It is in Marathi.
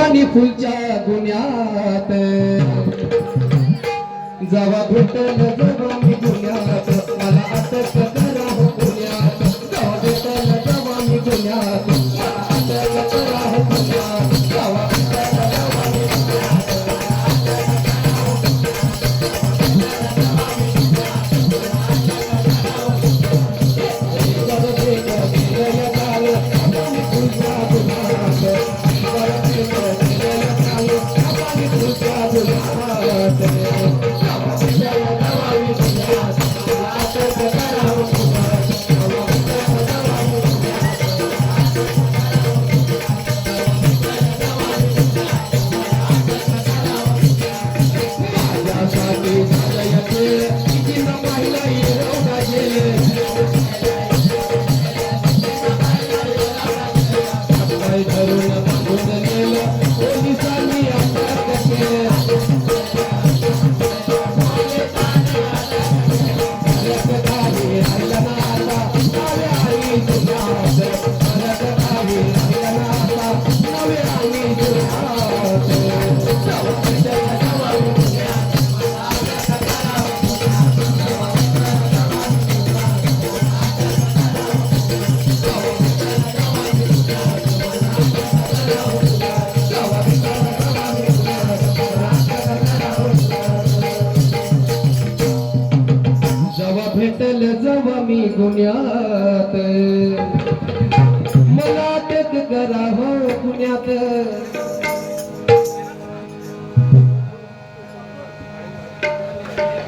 पाणी फुलच्या गुन्ह्यात जवा भेटल जवा मी गुन्ह्यात मला अटक करा हो गुन्ह्यात जवा भेटल जवा मी गुन्ह्यात मला अटक करा हो गुन्ह्यात जवा भेटल जवा मी गुन्ह्यात भेटल जवा मी गुन्ह्यात मला अटक करा हो गुन्ह्यात